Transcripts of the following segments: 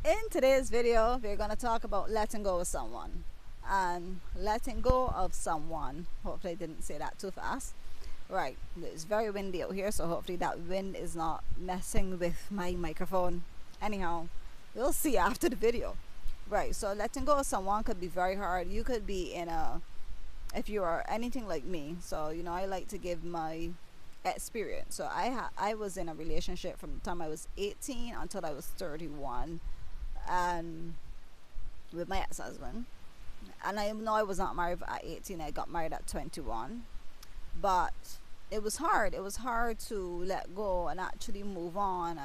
In today's video, we're going to talk about letting go of someone. And letting go of someone, hopefully I didn't say that too fast. Right, it's very windy out here, so hopefully that wind is not messing with my microphone. Anyhow, we'll see after the video. Right, so letting go of someone could be very hard. You could be in a, if you are anything like me, so I like to give my experience. So I was in a relationship from the time I was 18 until I was 31, and with my ex-husband. And I know I was not married at 18. I got married at 21. But it was hard. It was hard to let go and actually move on,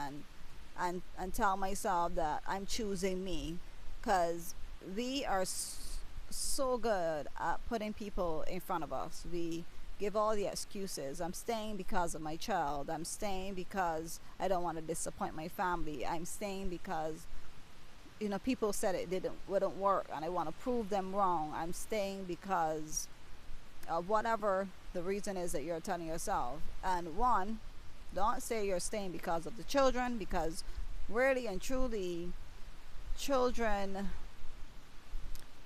and tell myself that I'm choosing me, because we are so good at putting people in front of us. We give all the excuses. I'm staying because of my child. I'm staying because I don't want to disappoint my family. I'm staying because people said it wouldn't work and I want to prove them wrong. I'm staying because whatever the reason is that you're telling yourself. And one, don't say you're staying because of the children, because really and truly children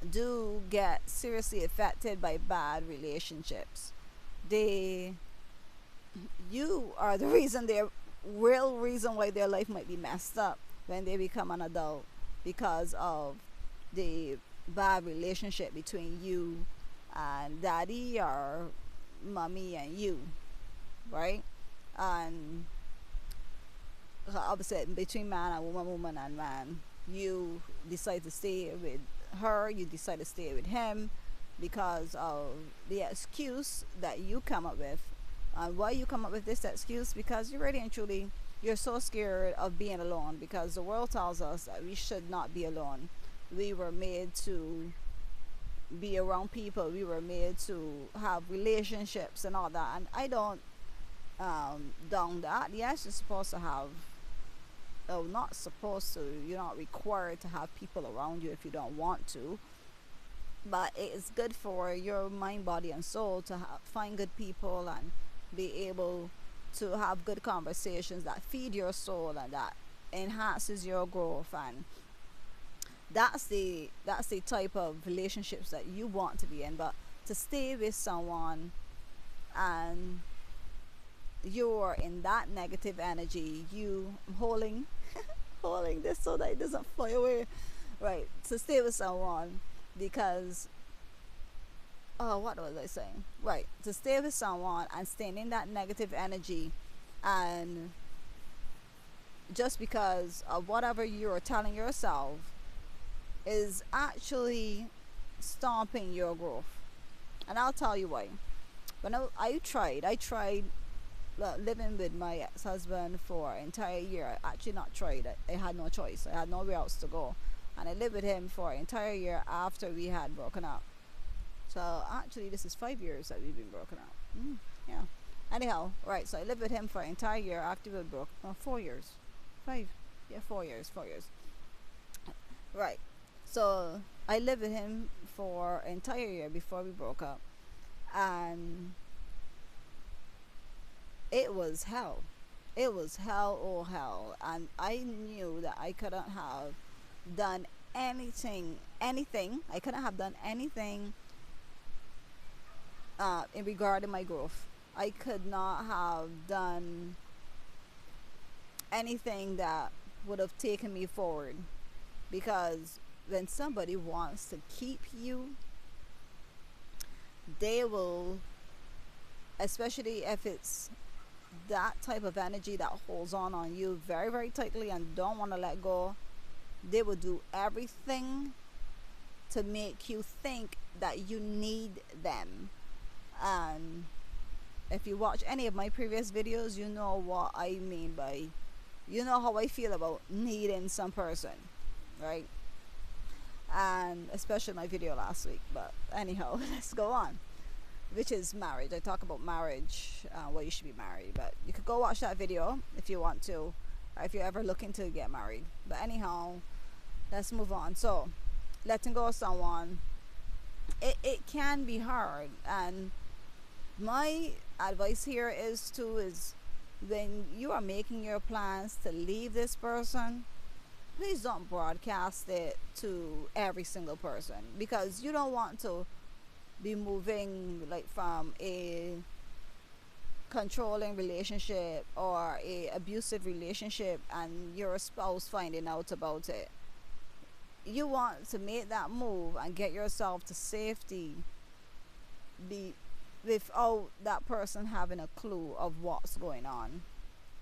do get seriously affected by bad relationships. You are the reason, their real reason why their life might be messed up when they become an adult, because of the bad relationship between you and daddy or mommy and you, right? And opposite between man and woman, woman and man. You decide to stay with her, you decide to stay with him because of the excuse that you come up with. And why you come up with this excuse? Because you really and truly, you're so scared of being alone, because the world tells us that we should not be alone. We were made to be around people. We were made to have relationships and all that. And I don't down that. Yes, you're supposed to have. Oh, not supposed to. You're not required to have people around you if you don't want to. But it is good for your mind, body, and soul to find good people and be able to have good conversations that feed your soul and that enhances your growth. And that's the type of relationships that you want to be in. But to stay with someone and you're in that negative energy, you holding holding this so that it doesn't fly away, right? To stay with someone because, oh, what was I saying? Right, to stay with someone and staying in that negative energy, and just because of whatever you're telling yourself, is actually stomping your growth. And I'll tell you why. When I tried living with my ex-husband for an entire year. I actually not tried. I had no choice. I had nowhere else to go. And I lived with him for an entire year after we had broken up. So actually this is 5 years that we've been broken up. Yeah. Anyhow, right, so I lived with him for an entire year after we broke. No, 4 years. 5. Yeah, 4 years. 4 years. Right. So I lived with him for an entire year before we broke up. And it was hell. It was hell, oh hell. And I knew that I couldn't have done anything. I couldn't have done anything in regard to my growth. I could not have done anything that would have taken me forward. Because when somebody wants to keep you, they will, especially if it's that type of energy that holds on you very, very tightly and don't want to let go, they will do everything to make you think that you need them. And if you watch any of my previous videos, you know what I mean by, you know how I feel about needing some person, right? And especially my video last week. But anyhow, let's go on, which is marriage. I talk about marriage, why you should be married. But you could go watch that video if you want to, or if you're ever looking to get married. But anyhow, let's move on. So letting go of someone, it can be hard. And my advice here is when you are making your plans to leave this person, please don't broadcast it to every single person, because you don't want to be moving like from a controlling relationship or a abusive relationship and your spouse finding out about it. You want to make that move and get yourself to safety, be without that person having a clue of what's going on,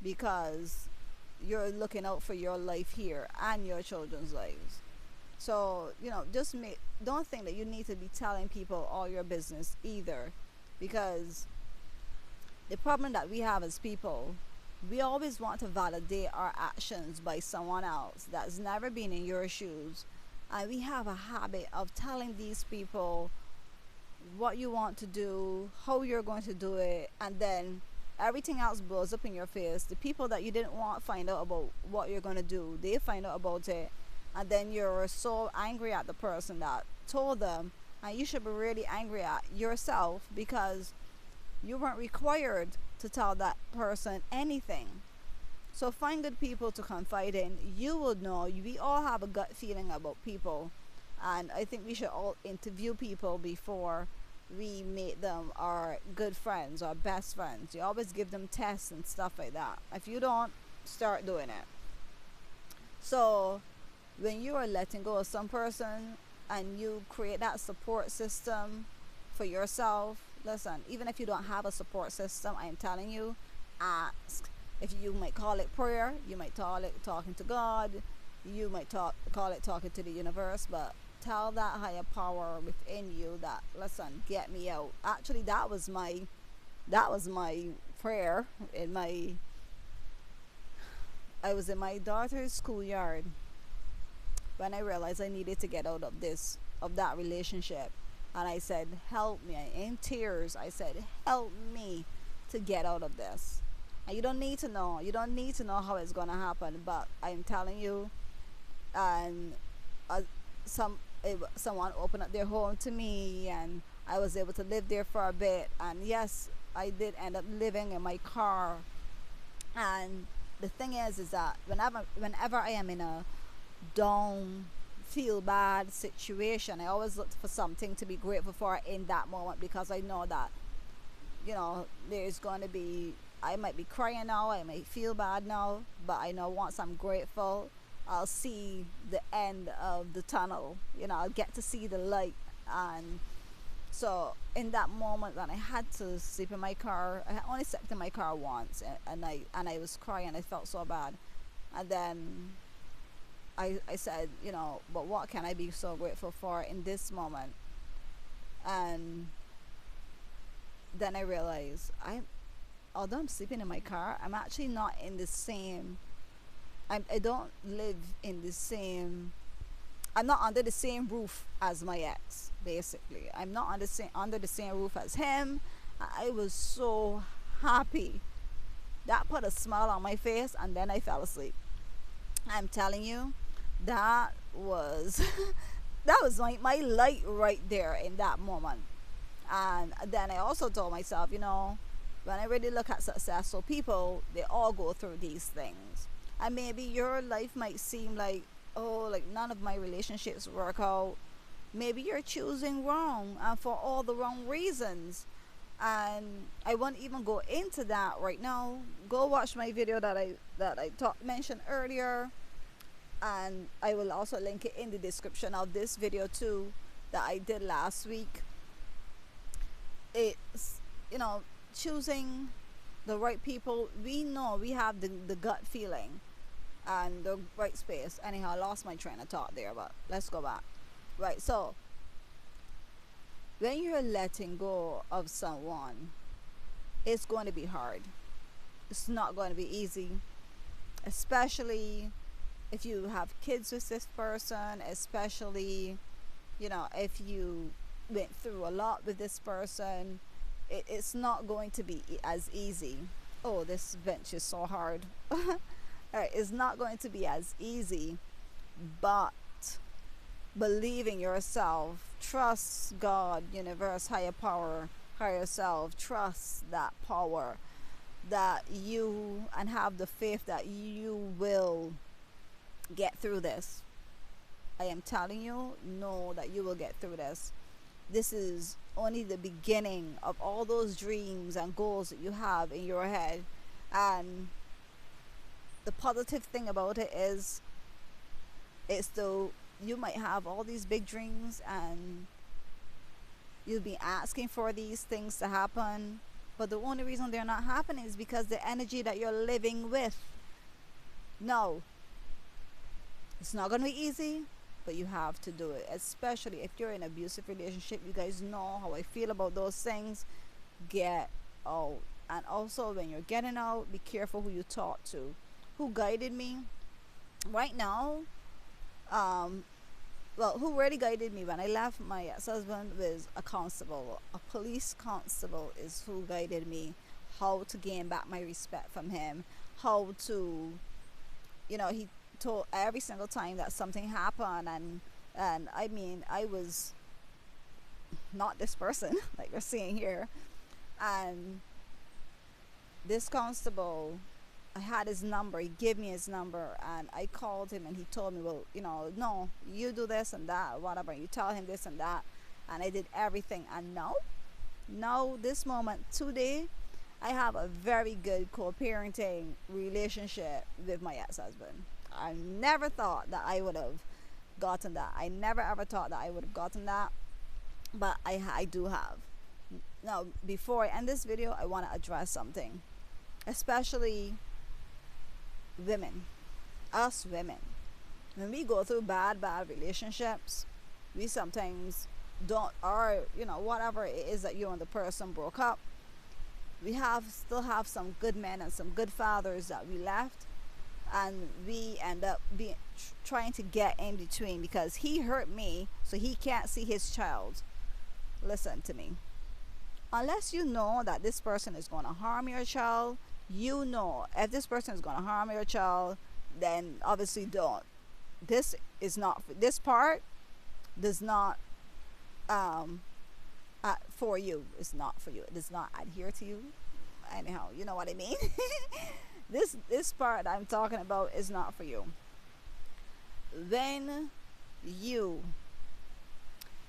because you're looking out for your life here and your children's lives. So, just don't think that you need to be telling people all your business either, because the problem that we have as people, we always want to validate our actions by someone else that's never been in your shoes. And we have a habit of telling these people what you want to do, how you're going to do it, and then everything else blows up in your face. The people that you didn't want find out about what you're going to do, they find out about it, and then you're so angry at the person that told them. And you should be really angry at yourself, because you weren't required to tell that person anything. So find good people to confide in. You will know. We all have a gut feeling about people, and I think we should all interview people before we make them our good friends or best friends. You always give them tests and stuff like that. If you don't, start doing it. So when you are letting go of some person and you create that support system for yourself, listen, even if you don't have a support system, I am telling you, ask. If you might call it prayer, you might call it talking to God, you might call it talking to the universe, but tell that higher power within you that, listen, get me out. Actually, that was my prayer in my I was in my daughter's schoolyard when I realized I needed to get out of that relationship. And I said, help me. In tears, I said, help me to get out of this. And you don't need to know. You don't need to know how it's going to happen. But I'm telling you, and someone opened up their home to me, and I was able to live there for a bit. And yes, I did end up living in my car. And the thing is that whenever I am in a down, feel bad situation, I always look for something to be grateful for in that moment, because I know that there's going to be, I might be crying now, I might feel bad now, but I know once I'm grateful, I'll see the end of the tunnel. I'll get to see the light. And so in that moment when I had to sleep in my car, I only slept in my car once, and I was crying. I felt so bad. And then I said, but what can I be so grateful for in this moment? And then I realized, although I'm sleeping in my car, I'm actually not in the same, I don't live in the same, I'm not under the same roof as my ex, basically. I'm not under the same roof as him. I was so happy. That put a smile on my face, and then I fell asleep. I'm telling you, that was that was my light right there in that moment. And then I also told myself, when I really look at successful people, they all go through these things. And maybe your life might seem like, oh, like none of my relationships work out. Maybe you're choosing wrong, and for all the wrong reasons. And I won't even go into that right now. Go watch my video that I mentioned earlier, and I will also link it in the description of this video too, that I did last week. It's choosing the right people. We know we have the gut feeling and the right space. Anyhow, I lost my train of thought there, but let's go back. Right, so when you're letting go of someone, it's going to be hard. It's not going to be easy, especially if you have kids with this person, especially if you went through a lot with this person. It's not going to be as easy. Oh, this bench is so hard. Alright, it's not going to be as easy, but believe in yourself, trust God, universe, higher power, higher self, trust that power that you, and have the faith that you will get through this. I am telling you, know that you will get through this. This is only the beginning of all those dreams and goals that you have in your head. And the positive thing about it is, it's though you might have all these big dreams and you'll be asking for these things to happen, but the only reason they're not happening is because the energy that you're living with. No, it's not going to be easy, but you have to do it, especially if you're in an abusive relationship. You guys know how I feel about those things. Get out. And also, when you're getting out, be careful who you talk to. Who guided me right now, well, who really guided me when I left my ex-husband was a constable. A police constable is who guided me how to gain back my respect from him, how to, he told every single time that something happened. And I mean, I was not this person like you're seeing here. And this constable, I had his number. He gave me his number, and I called him, and he told me, well, no, you do this and that, whatever. You tell him this and that, and I did everything. And now, this moment today, I have a very good co-parenting relationship with my ex-husband. I never thought that I would have gotten that. I never ever thought that I would have gotten that, but I do have. Now, before I end this video, I want to address something, especially women, us women. When we go through bad relationships, we sometimes don't, or whatever it is that you and the person broke up, we still have some good men and some good fathers that we left, and we end up trying to get in between because he hurt me, so he can't see his child. Listen to me. Unless you know that this person is going to harm your child, if this person is going to harm your child, then obviously don't. This part does not for you. It's not for you. It does not adhere to you. Anyhow, you know what I mean. This part I'm talking about is not for you. When you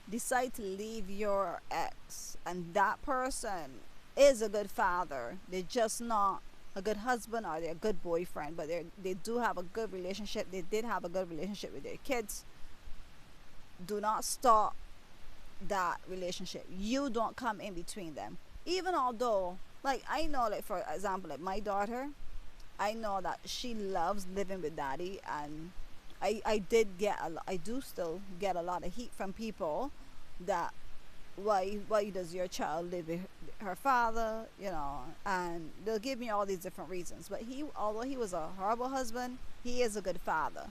decide to leave your ex, and that person is a good father, they're just not a good husband or they're a good boyfriend, but they do have a good relationship. They did have a good relationship with their kids. Do not stop that relationship. You don't come in between them. Even although, like, I know, like, for example, like my daughter, I know that she loves living with daddy, and I do still get a lot of heat from people that why does your child live with her father, and they'll give me all these different reasons. But although he was a horrible husband, he is a good father,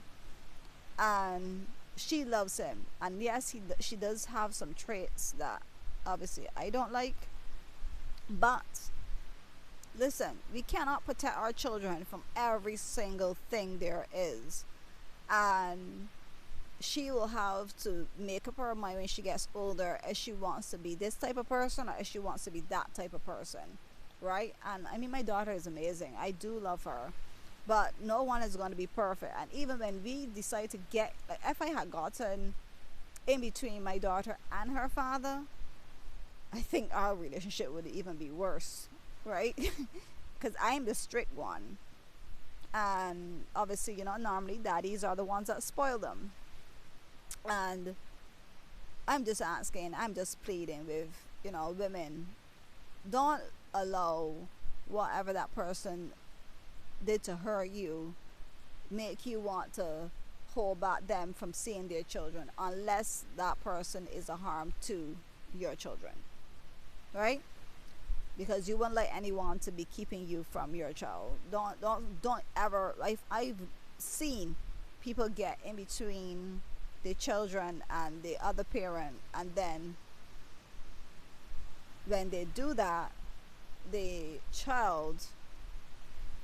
and she loves him. And yes, she does have some traits that obviously I don't like, but listen, we cannot protect our children from every single thing there is, and she will have to make up her mind when she gets older if she wants to be this type of person or if she wants to be that type of person, right? And I mean, my daughter is amazing. I do love her, but no one is going to be perfect. And even when we decide to get, like, if I had gotten in between my daughter and her father, I think our relationship would even be worse, right? Because I'm the strict one, and obviously, normally daddies are the ones that spoil them. And I'm just pleading with, women, don't allow whatever that person did to hurt you make you want to hold back them from seeing their children, unless that person is a harm to your children, right? Because you won't let anyone to be keeping you from your child. Don't ever. I've seen people get in between the children and the other parent, and then when they do that, the child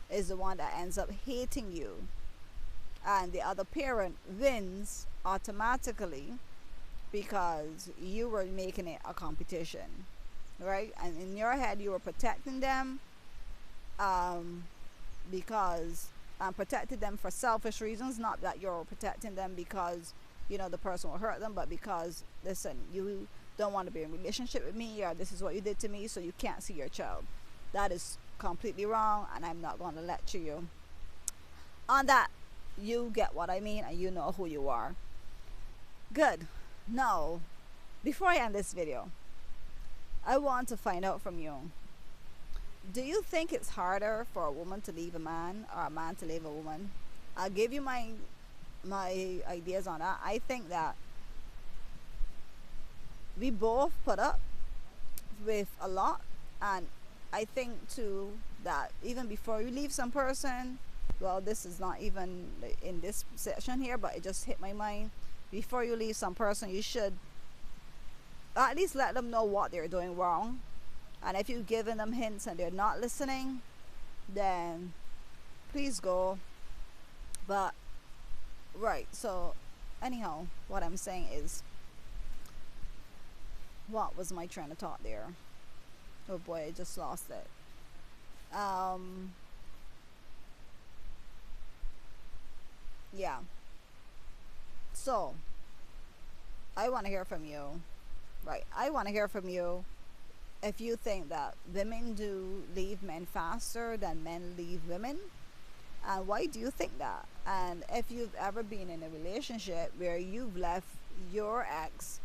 is the one that ends up hating you, and the other parent wins automatically because you were making it a competition, right? And in your head you were protecting them, because and protected them for selfish reasons, not that you're protecting them because you know the person will hurt them, but because listen, you don't want to be in a relationship with me, or this is what you did to me, so you can't see your child. That is completely wrong, and I'm not going to lecture you on that. You get what I mean, and you know who you are. Good. Now, before I end this video, I want to find out from you, do you think it's harder for a woman to leave a man or a man to leave a woman? I'll give you my ideas on that. I think that we both put up with a lot, and I think too that even before you leave some person, well, this is not even in this section here, but it just hit my mind. Before you leave some person, you should at least let them know what they're doing wrong. And if you've given them hints and they're not listening, then please go. But right, so anyhow, what I'm saying is, what was my train of thought there? Oh boy, I just lost it. Yeah. So I want to hear from you. Right, I want to hear from you if you think that women do leave men faster than men leave women, and why do you think that? And if you've ever been in a relationship where you've left your ex,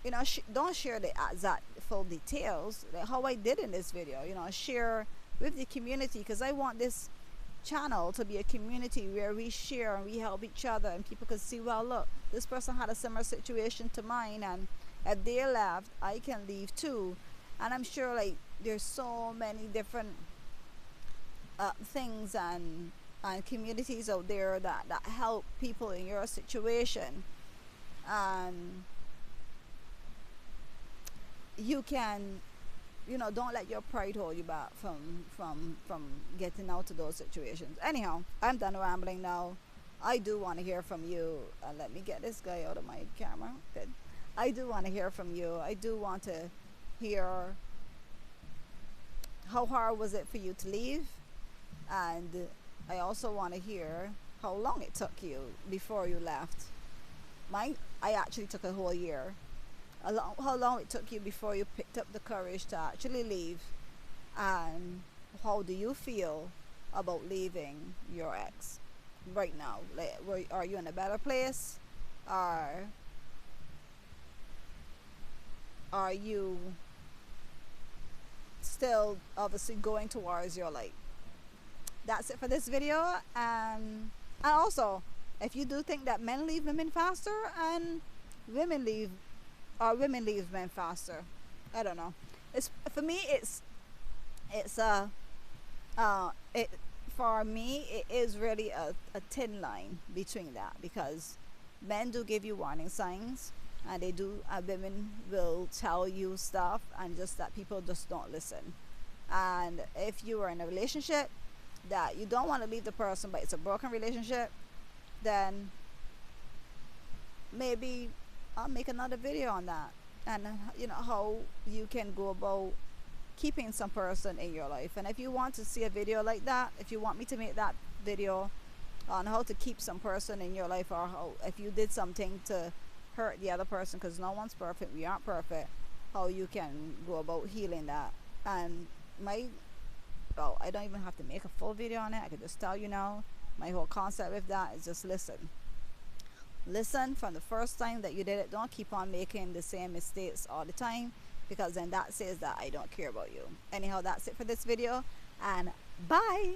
you know, don't share the exact full details like how I did in this video. You know, share with the community, because I want this channel to be a community where we share and we help each other, and people can see, well, look, this person had a similar situation to mine, and if they left, I can leave too. And I'm sure like there's so many different things and communities out there that help people in your situation, and you can, you know, don't let your pride hold you back from getting out of those situations. Anyhow, I'm done rambling now. I do want to hear from you. Let me get this guy out of my camera. Good. I do want to hear from you. I do want to hear, how hard was it for you to leave? And I also want to hear how long it took you before you left. I actually took a whole year. How long it took you before you picked up the courage to actually leave, and how do you feel about leaving your ex right now? Like, are you in a better place, or are you still obviously going towards your light? That's it for this video. And also, if you do think that men leave women faster and women leave men faster, I don't know. It's, for me, for me it is really a thin line between that, because men do give you warning signs, and they do, women will tell you stuff, and just that people just don't listen. And if you are in a relationship that you don't want to leave the person, but it's a broken relationship, then maybe I'll make another video on that, and you know, how you can go about keeping some person in your life. And if you want to see a video like that, if you want me to make that video on how to keep some person in your life, or how, if you did something to hurt the other person, because no one's perfect, we aren't perfect, how you can go about healing that. And well, I don't even have to make a full video on it. I could just tell you now, my whole concept with that is just listen from the first time that you did it. Don't keep on making the same mistakes all the time, because then that says that I don't care about you. Anyhow, that's it for this video, and bye.